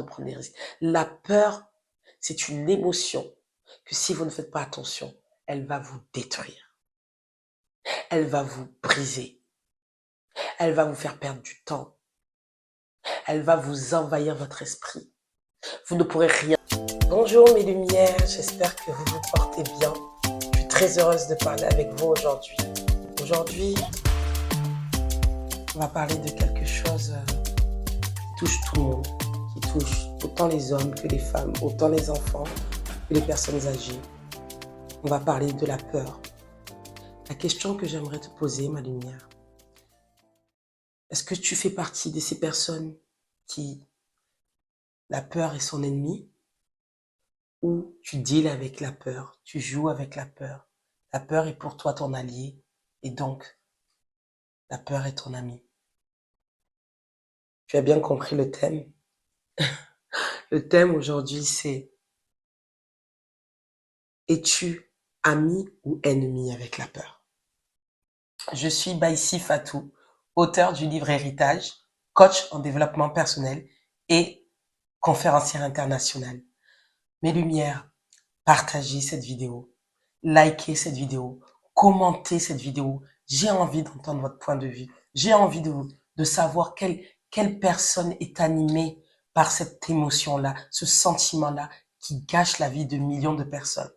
prendre des risques. La peur, c'est une émotion que si vous ne faites pas attention, elle va vous détruire. Elle va vous briser. Elle va vous faire perdre du temps. Elle va vous envahir votre esprit. Vous ne pourrez rien. Bonjour mes lumières, j'espère que vous vous portez bien. Je suis très heureuse de parler avec vous aujourd'hui. Aujourd'hui, on va parler de quelque chose qui touche tout le monde, qui touche autant les hommes que les femmes, autant les enfants que les personnes âgées. On va parler de la peur. La question que j'aimerais te poser, ma lumière, est-ce que tu fais partie de ces personnes qui, la peur est son ennemi, ou tu deals avec la peur, tu joues avec la peur. La peur est pour toi ton allié, et donc, la peur est ton ami. Tu as bien compris le thème. Le thème aujourd'hui, c'est: es-tu ami ou ennemi avec la peur? Je suis Baïsi Fatou, auteur du livre Héritage, coach en développement personnel et conférencière internationale. Mes lumières, partagez cette vidéo, likez cette vidéo, commentez cette vidéo. J'ai envie d'entendre votre point de vue. J'ai envie de savoir quelle personne est animée par cette émotion-là, ce sentiment-là qui gâche la vie de millions de personnes.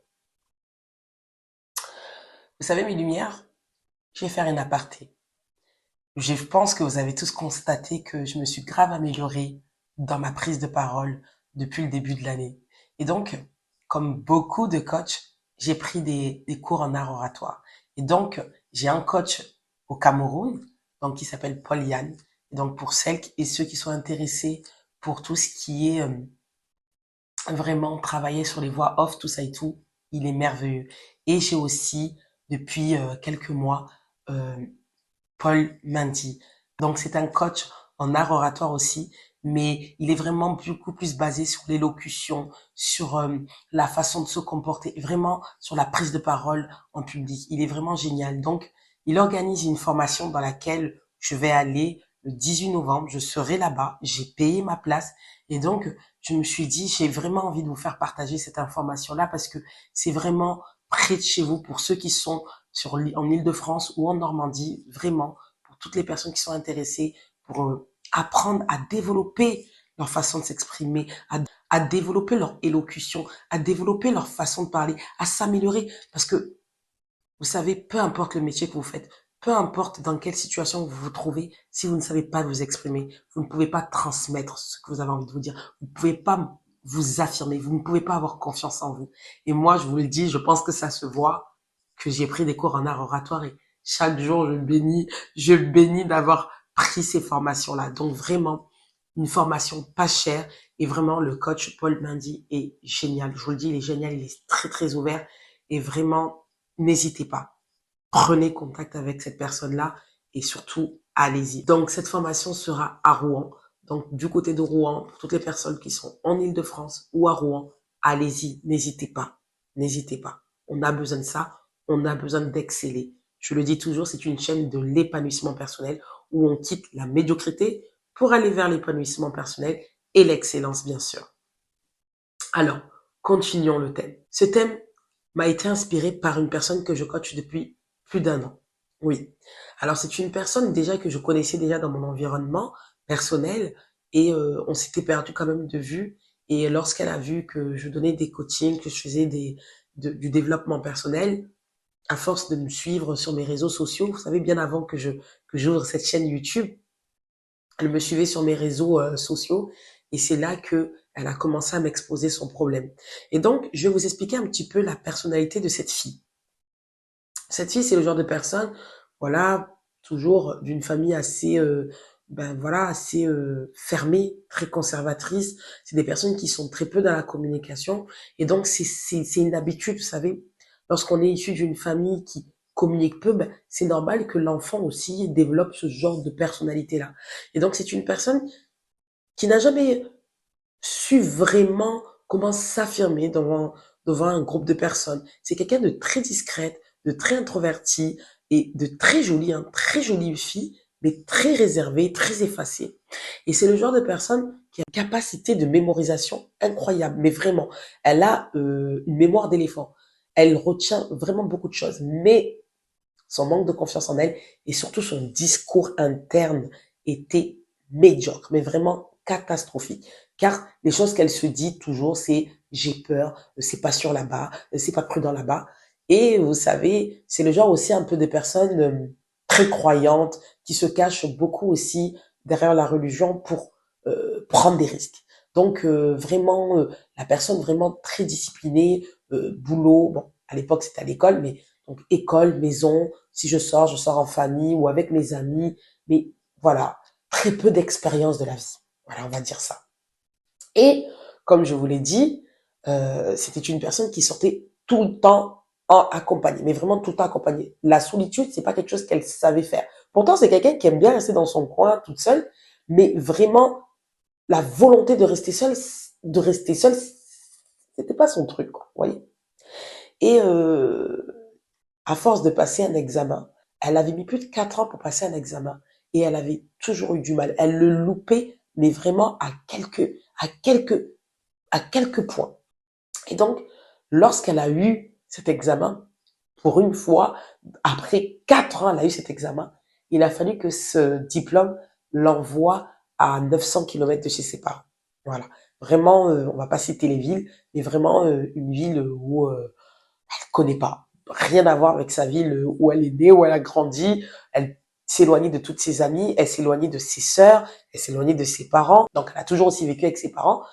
Vous savez, mes lumières, je vais faire une aparté. Je pense que vous avez tous constaté que je me suis grave améliorée dans ma prise de parole depuis le début de l'année. Et donc, comme beaucoup de coachs, j'ai pris des cours en art oratoire. Et donc, j'ai un coach au Cameroun, donc qui s'appelle Paul Yann. Et donc, pour celles et ceux qui sont intéressés pour tout ce qui est vraiment travailler sur les voix off, tout ça et tout, il est merveilleux. Et j'ai aussi, depuis quelques mois, euh, Paul Mendy. Donc, c'est un coach en art oratoire aussi, mais il est vraiment beaucoup plus basé sur l'élocution, sur la façon de se comporter, vraiment sur la prise de parole en public. Il est vraiment génial. Donc, il organise une formation dans laquelle je vais aller le 18 novembre. Je serai là-bas. J'ai payé ma place. Et donc, je me suis dit, j'ai vraiment envie de vous faire partager cette information-là parce que c'est vraiment près de chez vous pour ceux qui sont en Île-de-France ou en Normandie, vraiment, pour toutes les personnes qui sont intéressées, pour apprendre à développer leur façon de s'exprimer, à développer leur élocution, à développer leur façon de parler, à s'améliorer. Parce que, vous savez, peu importe le métier que vous faites, peu importe dans quelle situation vous vous trouvez, si vous ne savez pas vous exprimer, vous ne pouvez pas transmettre ce que vous avez envie de vous dire. Vous ne pouvez pas vous affirmer, vous ne pouvez pas avoir confiance en vous. Et moi, je vous le dis, je pense que ça se voit que j'ai pris des cours en art oratoire et chaque jour, je bénis d'avoir pris ces formations-là. Donc vraiment, une formation pas chère et vraiment, le coach Paul Mendy est génial. Je vous le dis, il est génial, il est très, très ouvert et vraiment, n'hésitez pas. Prenez contact avec cette personne-là et surtout, allez-y. Donc, cette formation sera à Rouen. Donc, du côté de Rouen, pour toutes les personnes qui sont en Île-de-France ou à Rouen, allez-y, n'hésitez pas. N'hésitez pas. On a besoin de ça. On a besoin d'exceller. Je le dis toujours, c'est une chaîne de l'épanouissement personnel où on quitte la médiocrité pour aller vers l'épanouissement personnel et l'excellence, bien sûr. Alors, continuons le thème. Ce thème m'a été inspiré par une personne que je coach depuis plus d'un an. Oui. Alors, c'est une personne déjà que je connaissais déjà dans mon environnement personnel et on s'était perdu quand même de vue. Et lorsqu'elle a vu que je donnais des coachings, que je faisais du développement personnel, à force de me suivre sur mes réseaux sociaux, vous savez, bien avant que j'ouvre cette chaîne YouTube, elle me suivait sur mes réseaux sociaux et c'est là que elle a commencé à m'exposer son problème. Et donc, je vais vous expliquer un petit peu la personnalité de cette fille. Cette fille, c'est le genre de personne, voilà, toujours d'une famille assez, assez fermée, très conservatrice. C'est des personnes qui sont très peu dans la communication. Et donc, c'est une habitude, vous savez, lorsqu'on est issu d'une famille qui communique peu, c'est normal que l'enfant aussi développe ce genre de personnalité-là. Et donc, c'est une personne qui n'a jamais su vraiment comment s'affirmer devant un groupe de personnes. C'est quelqu'un de très discrète, de très introverti et de très jolie, très jolie fille, mais très réservée, très effacée. Et c'est le genre de personne qui a une capacité de mémorisation incroyable, mais vraiment, elle a une mémoire d'éléphant. Elle retient vraiment beaucoup de choses, mais son manque de confiance en elle et surtout son discours interne était médiocre, mais vraiment catastrophique. Car les choses qu'elle se dit toujours, c'est j'ai peur, c'est pas sûr là-bas, c'est pas prudent là-bas. Et vous savez, c'est le genre aussi un peu de personnes très croyantes qui se cachent beaucoup aussi derrière la religion pour prendre des risques. Donc vraiment, la personne vraiment très disciplinée, boulot, bon, à l'époque c'était à l'école, mais donc école, maison, si je sors en famille ou avec mes amis, mais voilà, très peu d'expérience de la vie. Voilà, on va dire ça. Et comme je vous l'ai dit, c'était une personne qui sortait tout le temps en accompagnée, mais vraiment tout le temps accompagnée. La solitude, c'est pas quelque chose qu'elle savait faire. Pourtant, c'est quelqu'un qui aime bien rester dans son coin toute seule, mais vraiment la volonté de rester seule, c'était pas son truc, quoi, vous voyez. Et à force de passer un examen, elle avait mis plus de 4 ans pour passer un examen et elle avait toujours eu du mal. Elle le loupait, mais vraiment à quelques points. Et donc, lorsqu'elle a eu cet examen, pour une fois, après 4 ans, elle a eu cet examen, il a fallu que ce diplôme l'envoie à 900 kilomètres de chez ses parents. Voilà. Vraiment, on va pas citer les villes, mais vraiment une ville où elle connaît pas. Rien à voir avec sa ville où elle est née, où elle a grandi. Elle s'éloignait de toutes ses amies, elle s'éloignait de ses sœurs, elle s'éloignait de ses parents. Donc, elle a toujours aussi vécu avec ses parents.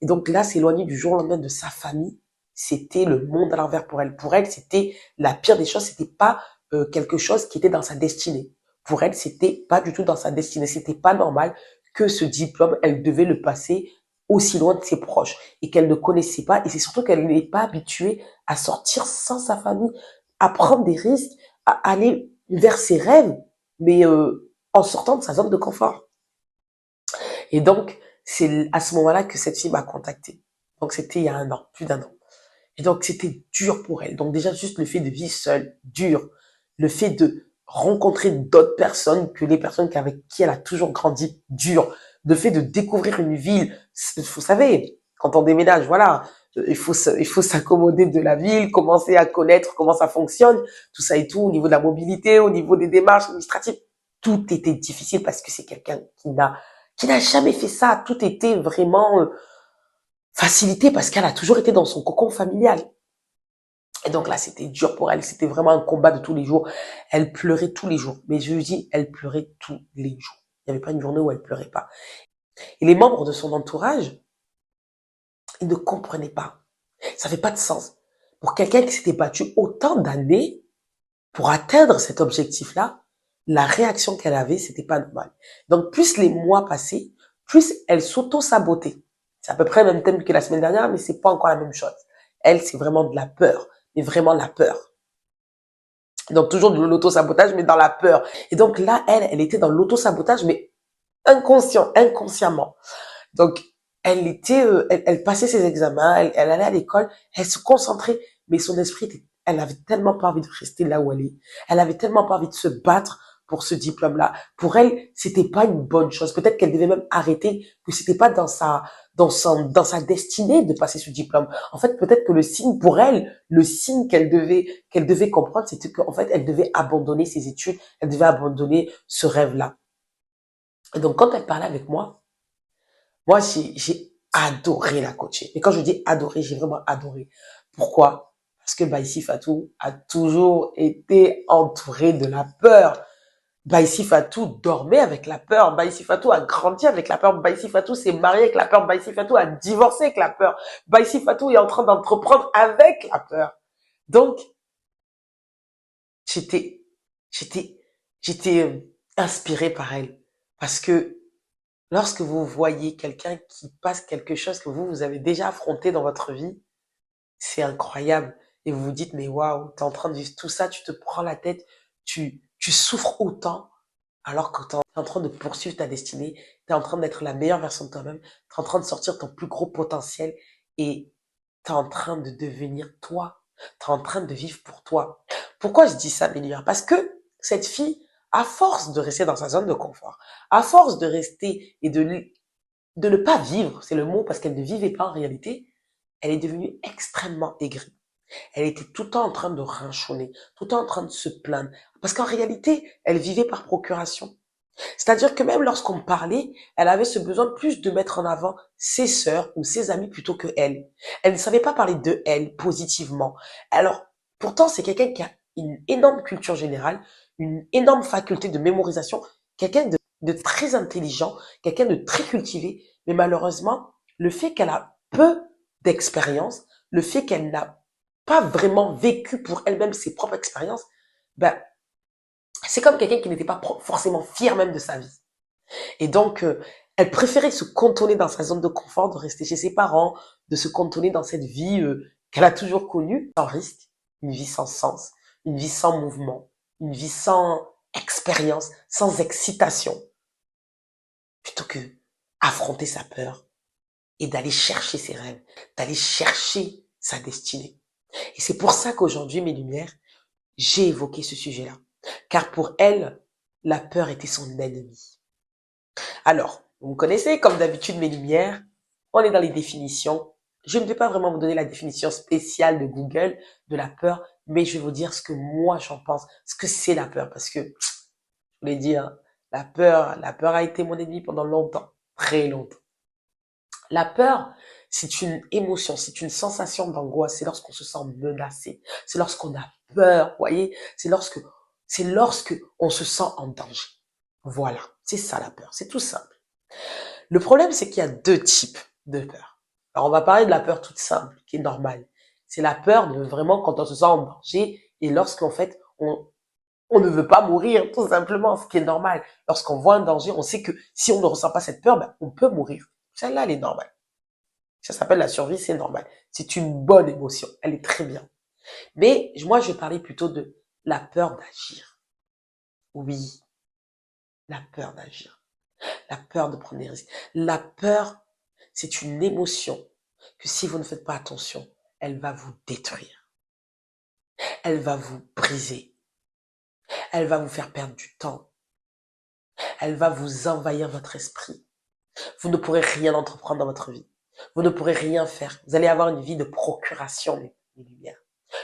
Et donc là, s'éloigner du jour au lendemain de sa famille, c'était le monde à l'envers pour elle. Pour elle, c'était la pire des choses. C'était pas quelque chose qui était dans sa destinée. Pour elle, c'était pas du tout dans sa destinée. C'était pas normal que ce diplôme, elle devait le passer aussi loin de ses proches et qu'elle ne connaissait pas. Et c'est surtout qu'elle n'est pas habituée à sortir sans sa famille, à prendre des risques, à aller vers ses rêves, mais en sortant de sa zone de confort. Et donc, c'est à ce moment-là que cette fille m'a contactée. Donc, c'était il y a un an, plus d'1 an. Et donc, c'était dur pour elle. Donc, déjà, juste le fait de vivre seule, dur. Le fait de rencontrer d'autres personnes que les personnes avec qui elle a toujours grandi, dur. Le fait de découvrir une ville. Vous savez, quand on déménage, voilà, il faut s'accommoder de la ville, commencer à connaître comment ça fonctionne, tout ça et tout, au niveau de la mobilité, au niveau des démarches administratives. Tout était difficile parce que c'est quelqu'un qui n'a jamais fait ça. Tout était vraiment facilité parce qu'elle a toujours été dans son cocon familial. Et donc là, c'était dur pour elle. C'était vraiment un combat de tous les jours. Elle pleurait tous les jours. Mais je lui dis, elle pleurait tous les jours. Il n'y avait pas une journée où elle pleurait pas. Et les membres de son entourage, ils ne comprenaient pas. Ça fait pas de sens. Pour quelqu'un qui s'était battu autant d'années pour atteindre cet objectif-là, la réaction qu'elle avait, c'était pas normal. Donc, plus les mois passaient, plus elle s'auto-sabotait. C'est à peu près le même thème que la semaine dernière, mais c'est pas encore la même chose. Elle, c'est vraiment de la peur, mais vraiment la peur. Donc, toujours de l'auto-sabotage, mais dans la peur. Et donc là, elle était dans l'auto-sabotage, mais inconsciemment. Donc, elle passait ses examens, elle allait à l'école, elle se concentrait, mais son esprit, elle avait tellement pas envie de rester là où elle est. Elle avait tellement pas envie de se battre pour ce diplôme-là. Pour elle, c'était pas une bonne chose. Peut-être qu'elle devait même arrêter, que c'était pas dans sa destinée de passer ce diplôme. En fait, peut-être que le signe pour elle, le signe qu'elle devait comprendre, c'était qu'en fait, elle devait abandonner ses études, elle devait abandonner ce rêve-là. Et donc, quand elle parlait avec moi, j'ai adoré la coacher. Et quand je dis adoré, j'ai vraiment adoré. Pourquoi? Parce que Baïsi Fatou a toujours été entouré de la peur. Baïsi Fatou dormait avec la peur. Baïsi Fatou a grandi avec la peur. Baïsi Fatou s'est marié avec la peur. Baïsi Fatou a divorcé avec la peur. Baïsi Fatou est en train d'entreprendre avec la peur. Donc, j'étais, j'étais, j'étais inspirée par elle. Parce que lorsque vous voyez quelqu'un qui passe quelque chose que vous avez déjà affronté dans votre vie, c'est incroyable. Et vous vous dites, mais waouh, t'es en train de vivre tout ça, tu te prends la tête, tu souffres autant, alors que t'es en train de poursuivre ta destinée, t'es en train d'être la meilleure version de toi-même, t'es en train de sortir ton plus gros potentiel et t'es en train de devenir toi. T'es en train de vivre pour toi. Pourquoi je dis ça, Mélia? Parce que cette fille à force de rester dans sa zone de confort, à force de rester et de ne pas vivre, c'est le mot parce qu'elle ne vivait pas en réalité, elle est devenue extrêmement aigrie. Elle était tout le temps en train de rinchonner, tout le temps en train de se plaindre. Parce qu'en réalité, elle vivait par procuration. C'est-à-dire que même lorsqu'on parlait, elle avait ce besoin de plus de mettre en avant ses sœurs ou ses amis plutôt que elle. Elle ne savait pas parler de elle positivement. Alors, pourtant, c'est quelqu'un qui a une énorme culture générale, une énorme faculté de mémorisation, quelqu'un de très intelligent, quelqu'un de très cultivé. Mais malheureusement, le fait qu'elle a peu d'expérience, le fait qu'elle n'a pas vraiment vécu pour elle-même ses propres expériences, ben, c'est comme quelqu'un qui n'était pas forcément fier même de sa vie. Et donc, elle préférait se cantonner dans sa zone de confort, de rester chez ses parents, de se cantonner dans cette vie qu'elle a toujours connue, sans risque, une vie sans sens, une vie sans mouvement, une vie sans expérience, sans excitation, plutôt que affronter sa peur et d'aller chercher ses rêves, d'aller chercher sa destinée. Et c'est pour ça qu'aujourd'hui, mes lumières, j'ai évoqué ce sujet-là. Car pour elle, la peur était son ennemi. Alors, vous me connaissez, comme d'habitude, mes lumières. On est dans les définitions. Je ne vais pas vraiment vous donner la définition spéciale de Google de la peur, mais je vais vous dire ce que moi j'en pense, ce que c'est la peur. Parce que, je vous l'ai dit, hein, la peur a été mon ennemi pendant longtemps, très longtemps. La peur, c'est une émotion, c'est une sensation d'angoisse, c'est lorsqu'on se sent menacé, c'est lorsqu'on a peur, vous voyez, c'est lorsque on se sent en danger. Voilà, c'est ça la peur, c'est tout simple. Le problème, c'est qu'il y a deux types de peur. Alors, on va parler de la peur toute simple, qui est normale. C'est la peur de vraiment quand on se sent en danger et lorsqu'en fait, on ne veut pas mourir, tout simplement, ce qui est normal. Lorsqu'on voit un danger, on sait que si on ne ressent pas cette peur, ben, on peut mourir. Celle-là, elle est normale. Ça s'appelle la survie, c'est normal. C'est une bonne émotion. Elle est très bien. Mais moi, je vais parler plutôt de la peur d'agir. Oui, la peur d'agir. La peur de prendre des risques. La peur, c'est une émotion que si vous ne faites pas attention, elle va vous détruire. Elle va vous briser. Elle va vous faire perdre du temps. Elle va vous envahir votre esprit. Vous ne pourrez rien entreprendre dans votre vie. Vous ne pourrez rien faire. Vous allez avoir une vie de procuration, mes lumières.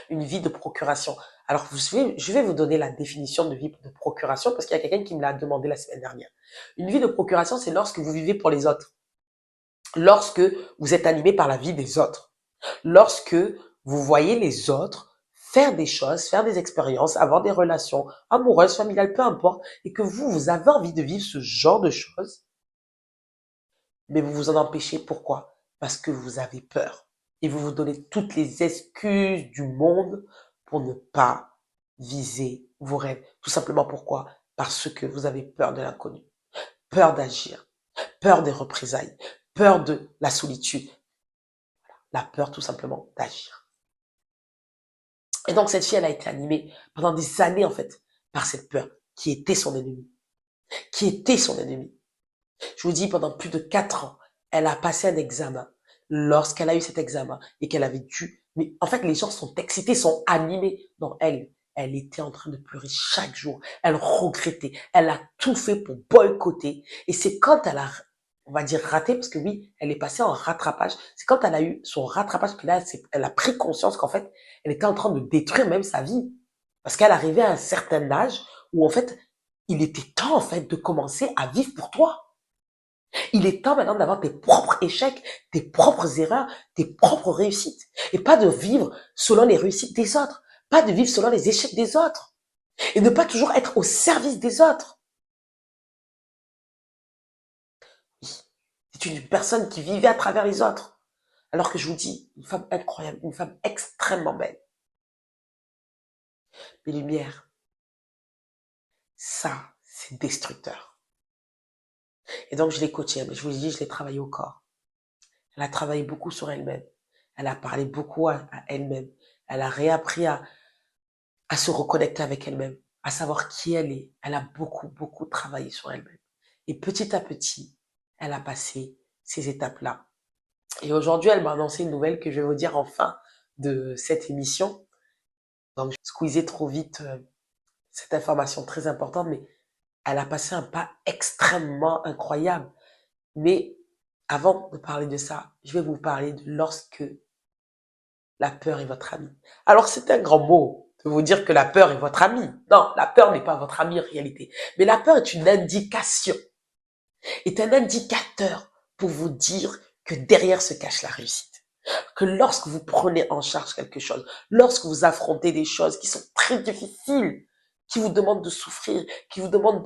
Une vie de procuration. Alors, je vais vous donner la définition de vie de procuration parce qu'il y a quelqu'un qui me l'a demandé la semaine dernière. Une vie de procuration, c'est lorsque vous vivez pour les autres. Lorsque vous êtes animé par la vie des autres. Lorsque vous voyez les autres faire des choses, faire des expériences, avoir des relations amoureuses, familiales, peu importe, et que vous avez envie de vivre ce genre de choses, mais vous vous en empêchez. Pourquoi? Parce que vous avez peur. Et vous vous donnez toutes les excuses du monde pour ne pas viser vos rêves. Tout simplement pourquoi? Parce que vous avez peur de l'inconnu, peur d'agir, peur des représailles, peur de la solitude, la peur tout simplement d'agir. Et donc cette fille, elle a été animée pendant des années en fait par cette peur qui était son ennemi, qui était son ennemi. Je vous dis, pendant plus de 4 ans, elle a passé un examen. Lorsqu'elle a eu cet examen et qu'elle avait dû... Mais en fait, les gens sont excités, sont animés. Non, elle était en train de pleurer chaque jour. Elle regrettait. Elle a tout fait pour boycotter. Et c'est quand elle a, on va dire, raté, parce que oui, elle est passée en rattrapage. C'est quand elle a eu son rattrapage que là, elle a pris conscience qu'en fait, elle était en train de détruire même sa vie. Parce qu'elle arrivait à un certain âge où en fait, il était temps en fait de commencer à vivre pour toi. Il est temps maintenant d'avoir tes propres échecs, tes propres erreurs, tes propres réussites. Et pas de vivre selon les réussites des autres. Pas de vivre selon les échecs des autres. Et ne pas toujours être au service des autres. C'est une personne qui vivait à travers les autres. Alors que je vous dis, une femme incroyable, une femme extrêmement belle. Les lumières, ça, c'est destructeur. Et donc, je l'ai coachée, mais je vous dis, je l'ai travaillé au corps. Elle a travaillé beaucoup sur elle-même. Elle a parlé beaucoup à elle-même. Elle a réappris à se reconnecter avec elle-même, à savoir qui elle est. Elle a beaucoup, beaucoup travaillé sur elle-même. Et petit à petit, elle a passé ces étapes-là. Et aujourd'hui, elle m'a annoncé une nouvelle que je vais vous dire en fin de cette émission. Donc, je squeezais trop vite cette information très importante, mais Elle a passé un pas extrêmement incroyable. Mais avant de parler de ça, je vais vous parler de lorsque la peur est votre amie. Alors c'est un grand mot de vous dire que la peur est votre amie. Non, la peur n'est pas votre amie en réalité. Mais la peur est une indication, est un indicateur pour vous dire que derrière se cache la réussite. Que lorsque vous prenez en charge quelque chose, lorsque vous affrontez des choses qui sont très difficiles, qui vous demandent de souffrir, qui vous demandent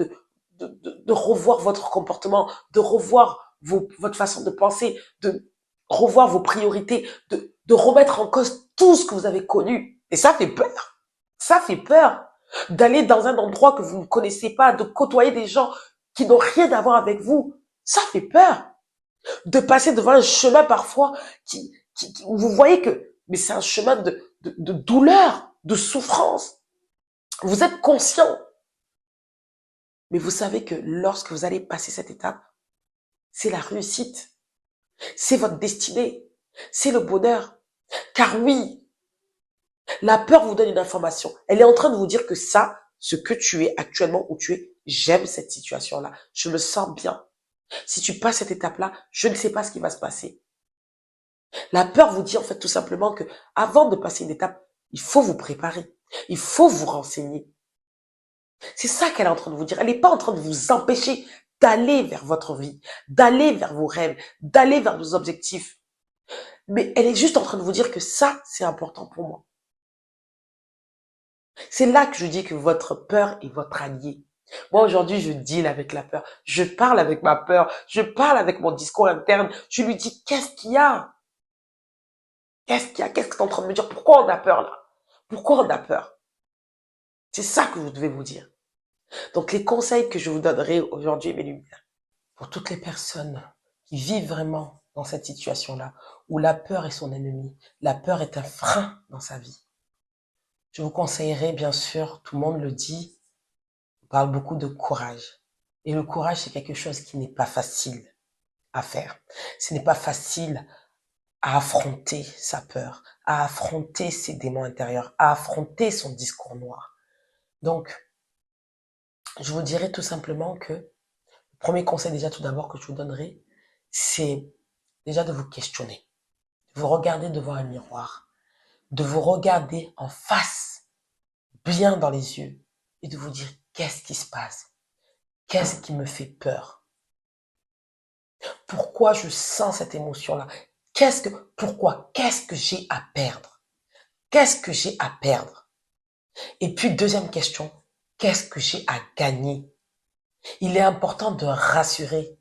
de revoir votre comportement, de revoir votre façon de penser, de revoir vos priorités, de remettre en cause tout ce que vous avez connu. Et ça fait peur. Ça fait peur d'aller dans un endroit que vous ne connaissez pas, de côtoyer des gens qui n'ont rien à voir avec vous. Ça fait peur. De passer devant un chemin parfois vous voyez que, mais c'est un chemin de douleur, de souffrance. Vous êtes conscient. Mais vous savez que lorsque vous allez passer cette étape, c'est la réussite. C'est votre destinée. C'est le bonheur. Car oui, la peur vous donne une information. Elle est en train de vous dire que ça, ce que tu es actuellement où tu es, j'aime cette situation-là. Je me sens bien. Si tu passes cette étape-là, je ne sais pas ce qui va se passer. La peur vous dit en fait tout simplement que avant de passer une étape, il faut vous préparer. Il faut vous renseigner. C'est ça qu'elle est en train de vous dire. Elle n'est pas en train de vous empêcher d'aller vers votre vie, d'aller vers vos rêves, d'aller vers vos objectifs. Mais elle est juste en train de vous dire que ça, c'est important pour moi. C'est là que je dis que votre peur est votre allié. Moi, aujourd'hui, je deal avec la peur. Je parle avec ma peur. Je parle avec mon discours interne. Je lui dis, qu'est-ce qu'il y a? Qu'est-ce qu'il y a? Qu'est-ce que tu es en train de me dire? Pourquoi on a peur là? Pourquoi on a peur? C'est ça que vous devez vous dire. Donc, les conseils que je vous donnerai aujourd'hui, mes lumières, pour toutes les personnes qui vivent vraiment dans cette situation-là, où la peur est son ennemi, la peur est un frein dans sa vie. Je vous conseillerais, bien sûr, tout le monde le dit, on parle beaucoup de courage. Et le courage, c'est quelque chose qui n'est pas facile à faire. Ce n'est pas facile à affronter sa peur, à affronter ses démons intérieurs, à affronter son discours noir. Donc, je vous dirais tout simplement que le premier conseil déjà tout d'abord que je vous donnerai, c'est déjà de vous questionner, de vous regarder devant un miroir, de vous regarder en face, bien dans les yeux, et de vous dire qu'est-ce qui se passe, qu'est-ce qui me fait peur, pourquoi je sens cette émotion-là, qu'est-ce que j'ai à perdre, qu'est-ce que j'ai à perdre. Et puis deuxième question, qu'est-ce que j'ai à gagner? Il est important de rassurer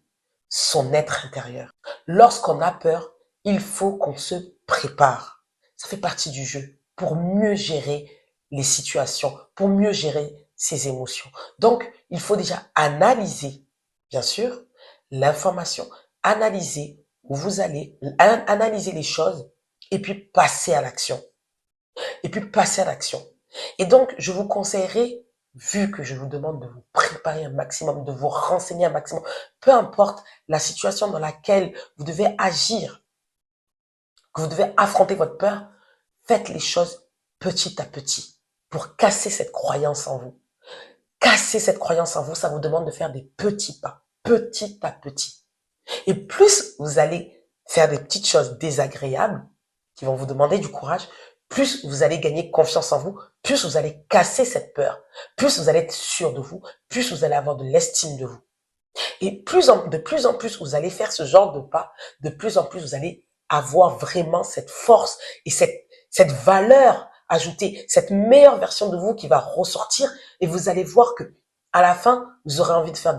son être intérieur. Lorsqu'on a peur, il faut qu'on se prépare. Ça fait partie du jeu pour mieux gérer les situations, pour mieux gérer ses émotions. Donc, il faut déjà analyser, bien sûr, l'information, analyser où vous allez, analyser les choses et puis passer à l'action. Et puis passer à l'action. Et donc, je vous conseillerais, vu que je vous demande de vous préparer un maximum, de vous renseigner un maximum, peu importe la situation dans laquelle vous devez agir, que vous devez affronter votre peur, faites les choses petit à petit pour casser cette croyance en vous. Casser cette croyance en vous, ça vous demande de faire des petits pas, petit à petit. Et plus vous allez faire des petites choses désagréables qui vont vous demander du courage, plus vous allez gagner confiance en vous, plus vous allez casser cette peur, plus vous allez être sûr de vous, plus vous allez avoir de l'estime de vous. Et de plus en plus vous allez faire ce genre de pas, de plus en plus vous allez avoir vraiment cette force et cette valeur ajoutée, cette meilleure version de vous qui va ressortir et vous allez voir que à la fin, vous aurez envie de faire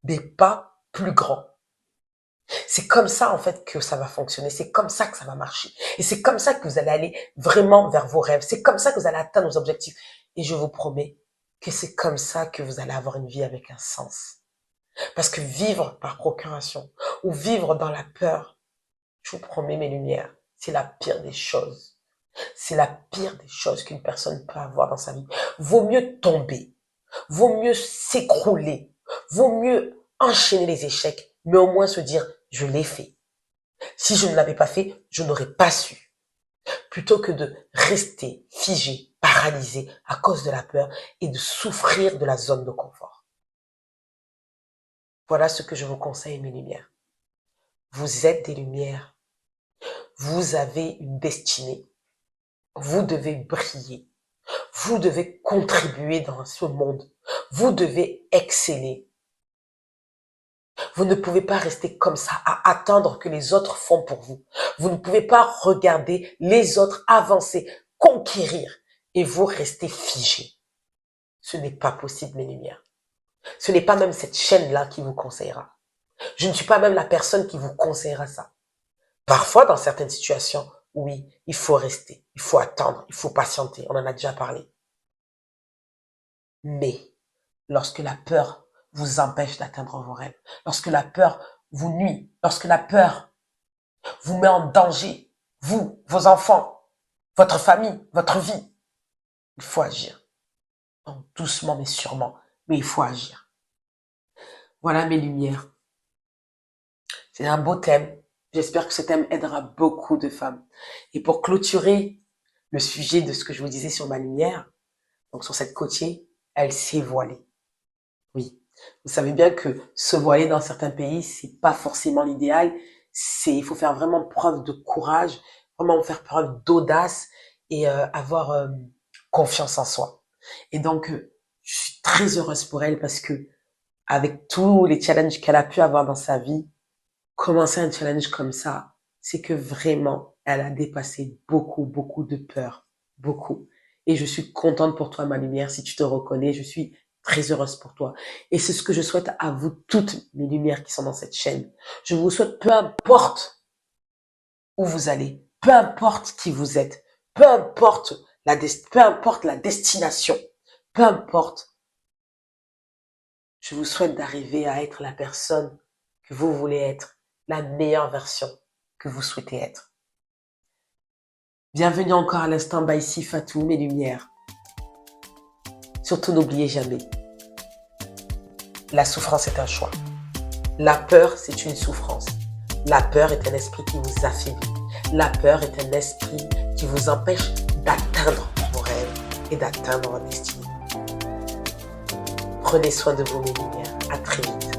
des pas plus grands. C'est comme ça, en fait, que ça va fonctionner. C'est comme ça que ça va marcher. Et c'est comme ça que vous allez aller vraiment vers vos rêves. C'est comme ça que vous allez atteindre vos objectifs. Et je vous promets que c'est comme ça que vous allez avoir une vie avec un sens. Parce que vivre par procuration ou vivre dans la peur, je vous promets mes lumières, c'est la pire des choses. C'est la pire des choses qu'une personne peut avoir dans sa vie. Vaut mieux tomber. Vaut mieux s'écrouler. Vaut mieux enchaîner les échecs, mais au moins se dire, je l'ai fait. Si je ne l'avais pas fait, je n'aurais pas su. Plutôt que de rester figé, paralysé à cause de la peur et de souffrir de la zone de confort. Voilà ce que je vous conseille, mes lumières. Vous êtes des lumières. Vous avez une destinée. Vous devez briller. Vous devez contribuer dans ce monde. Vous devez exceller. Vous ne pouvez pas rester comme ça à attendre que les autres font pour vous. Vous ne pouvez pas regarder les autres avancer, conquérir et vous rester figé. Ce n'est pas possible, mes lumières. Ce n'est pas même cette chaîne-là qui vous conseillera. Je ne suis pas même la personne qui vous conseillera ça. Parfois, dans certaines situations, oui, il faut rester, il faut attendre, il faut patienter. On en a déjà parlé. Mais lorsque la peur vous empêche d'atteindre vos rêves, lorsque la peur vous nuit, lorsque la peur vous met en danger, vous, vos enfants, votre famille, votre vie, il faut agir. Donc, doucement mais sûrement, mais il faut agir. Voilà mes lumières. C'est un beau thème. J'espère que ce thème aidera beaucoup de femmes. Et pour clôturer le sujet de ce que je vous disais sur ma lumière, donc sur cette côtier, elle s'est voilée. Oui. Vous savez bien que se voiler dans certains pays, c'est pas forcément l'idéal. Il faut faire vraiment preuve de courage, vraiment faire preuve d'audace et avoir confiance en soi. Et donc, je suis très heureuse pour elle parce que avec tous les challenges qu'elle a pu avoir dans sa vie, commencer un challenge comme ça, c'est que vraiment, elle a dépassé beaucoup de peur. Beaucoup. Et je suis contente pour toi, ma lumière. Si tu te reconnais, je suis très heureuse pour toi. Et c'est ce que je souhaite à vous toutes, mes lumières qui sont dans cette chaîne. Je vous souhaite, peu importe où vous allez, peu importe qui vous êtes, peu importe peu importe la destination, peu importe, je vous souhaite d'arriver à être la personne que vous voulez être, la meilleure version que vous souhaitez être. Bienvenue encore à l'instant by Fatou, mes lumières. Surtout n'oubliez jamais, la souffrance est un choix. La peur, c'est une souffrance. La peur est un esprit qui vous affaiblit. La peur est un esprit qui vous empêche d'atteindre vos rêves et d'atteindre votre destinée. Prenez soin de vous, mes lumières. À très vite.